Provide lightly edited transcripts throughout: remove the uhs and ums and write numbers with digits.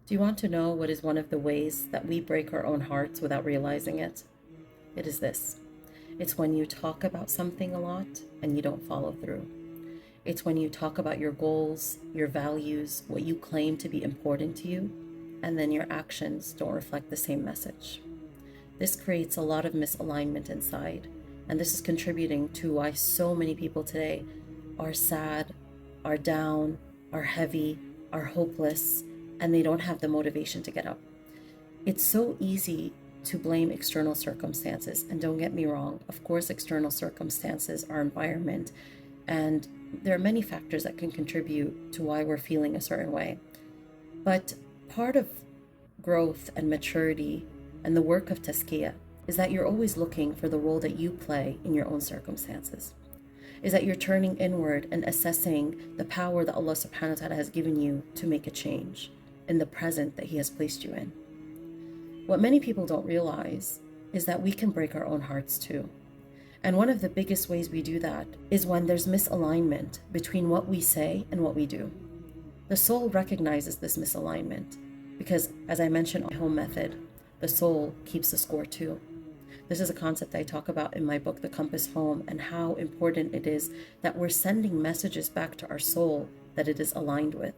Do you want to know what is one of the ways that we break our own hearts without realizing it? It is this. It's when you talk about something a lot and you don't follow through. It's when you talk about your goals, your values, what you claim to be important to you, and then your actions don't reflect the same message. This creates a lot of misalignment inside, and this is contributing to why so many people today are sad, are down, are heavy, are hopeless, and they don't have the motivation to get up. It's so easy to blame external circumstances, and don't get me wrong, of course external circumstances, our environment, and there are many factors that can contribute to why we're feeling a certain way. But part of growth and maturity and the work of tazkiyah is that you're always looking for the role that you play in your own circumstances. Is that you're turning inward and assessing the power that Allah subhanahu wa ta'ala has given you to make a change in the present that He has placed you in. What many people don't realize is that we can break our own hearts too. And one of the biggest ways we do that is when there's misalignment between what we say and what we do. The soul recognizes this misalignment because, as I mentioned on H.O.M.E method, the soul keeps the score too. This is a concept I talk about in my book, The Compass Home, and how important it is that we're sending messages back to our soul that it is aligned with.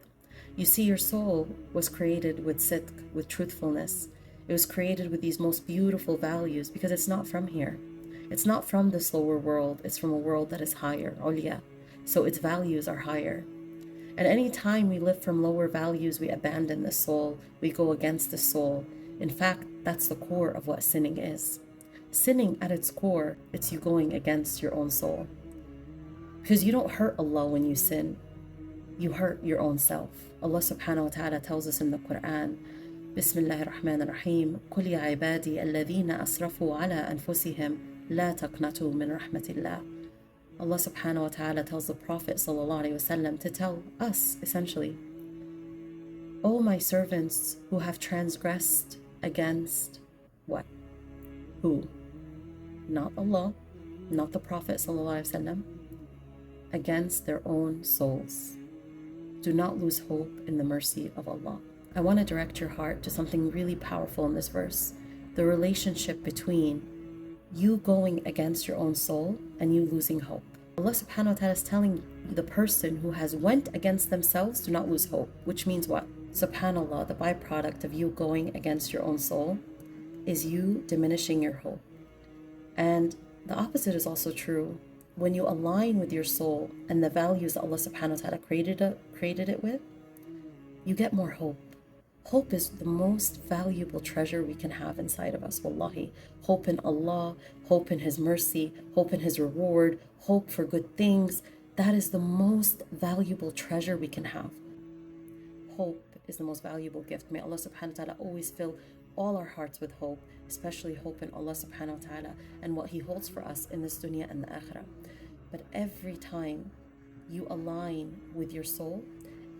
You see, your soul was created with sidq, with truthfulness. It was created with these most beautiful values because it's not from here. It's not from this lower world. It's from a world that is higher, ulya. So its values are higher. And any time we live from lower values, we abandon the soul. We go against the soul. In fact, that's the core of what sinning is. Sinning at its core, it's you going against your own soul. Because you don't hurt Allah when you sin. You hurt your own self. Allah subhanahu wa ta'ala tells us in the Quran, Bismillahir Rahmanir Rahim, قُلْ يَا عِبَادِي الَّذِينَ أَسْرَفُوا عَلَىٰ أَنفُسِهِمْ لَا تَقْنَطُوا مِنْ رَحْمَةِ اللَّهِ. Allah subhanahu wa ta'ala tells the Prophet sallallahu alaihi wasallam to tell us, essentially, O my servants who have transgressed against what? Who? Not Allah, not the Prophet sallallahu alaihi wasallam, against their own souls. Do not lose hope in the mercy of Allah. I want to direct your heart to something really powerful in this verse, the relationship between you going against your own soul and you losing hope. Allah subhanahu wa ta'ala is telling the person who has went against themselves to not lose hope, which means what? Subhanallah, the byproduct of you going against your own soul is you diminishing your hope. And the opposite is also true. When you align with your soul and the values that Allah subhanahu wa ta'ala created it with, you get more hope. Hope is the most valuable treasure we can have inside of us, wallahi. Hope in Allah, hope in His mercy, hope in His reward, hope for good things. That is the most valuable treasure we can have. Hope is the most valuable gift. May Allah subhanahu wa ta'ala always fill all our hearts with hope, especially hope in Allah subhanahu wa ta'ala and what He holds for us in this dunya and the akhirah. But every time you align with your soul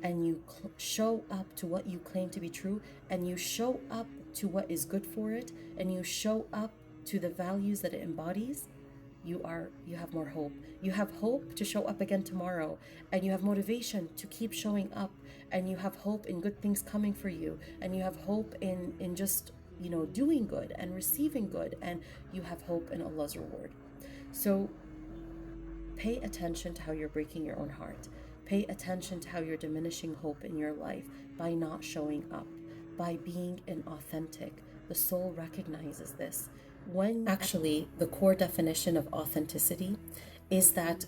and you show up to what you claim to be true, and you show up to what is good for it, and you show up to the values that it embodies, you have more hope. You have hope to show up again tomorrow, and you have motivation to keep showing up, and you have hope in good things coming for you, and you have hope in just doing good and receiving good, and you have hope in Allah's reward. So pay attention to how you're breaking your own heart. Pay attention to how you're diminishing hope in your life by not showing up, by being inauthentic. The soul recognizes this. When actually the core definition of authenticity is that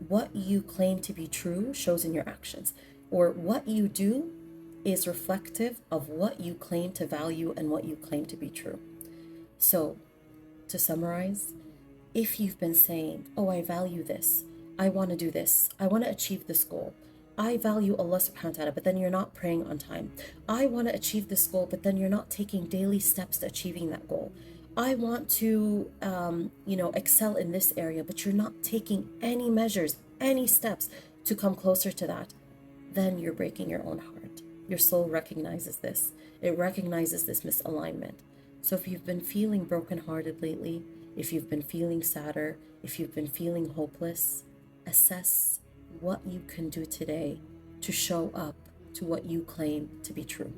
what you claim to be true shows in your actions, or what you do is reflective of what you claim to value and what you claim to be true. So, to summarize, if you've been saying, oh, I value this, I want to do this, I want to achieve this goal, I value Allah subhanahu wa ta'ala, but then you're not praying on time. I want to achieve this goal, but then you're not taking daily steps to achieving that goal. I want to, excel in this area, but you're not taking any measures, any steps to come closer to that. Then you're breaking your own heart. Your soul recognizes this. It recognizes this misalignment. So if you've been feeling brokenhearted lately, if you've been feeling sadder, if you've been feeling hopeless, assess what you can do today to show up to what you claim to be true.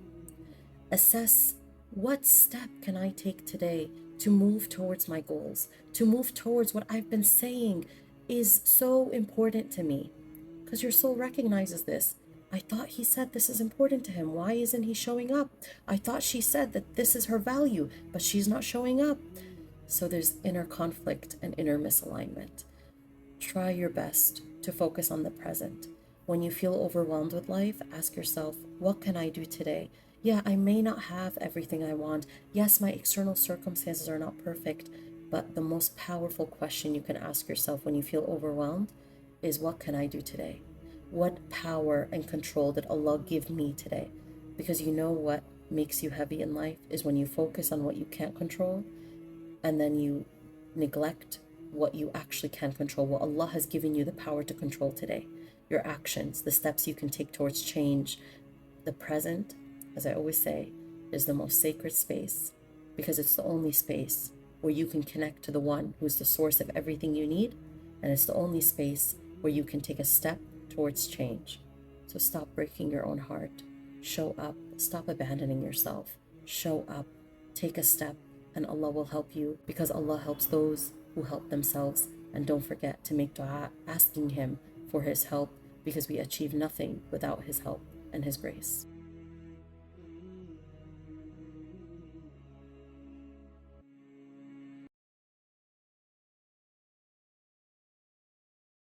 Assess, what step can I take today to move towards my goals, to move towards what I've been saying is so important to me. Because your soul recognizes this. I thought he said this is important to him. Why isn't he showing up? I thought she said that this is her value, but she's not showing up. So there's inner conflict and inner misalignment. Try your best to focus on the present. When you feel overwhelmed with life, ask yourself, what can I do today? Yeah, I may not have everything I want. Yes, my external circumstances are not perfect. But the most powerful question you can ask yourself when you feel overwhelmed is, what can I do today? What power and control did Allah give me today? Because you know what makes you heavy in life is when you focus on what you can't control and then you neglect what you actually can control, what Allah has given you the power to control today. Your actions, the steps you can take towards change. The present, as I always say, is the most sacred space because it's the only space where you can connect to the one who's the source of everything you need, and it's the only space where you can take a step towards change. So stop breaking your own heart. Show up. Stop abandoning yourself. Show up. Take a step, and Allah will help you because Allah helps those who help themselves. And don't forget to make dua asking Him for His help because we achieve nothing without His help and His grace.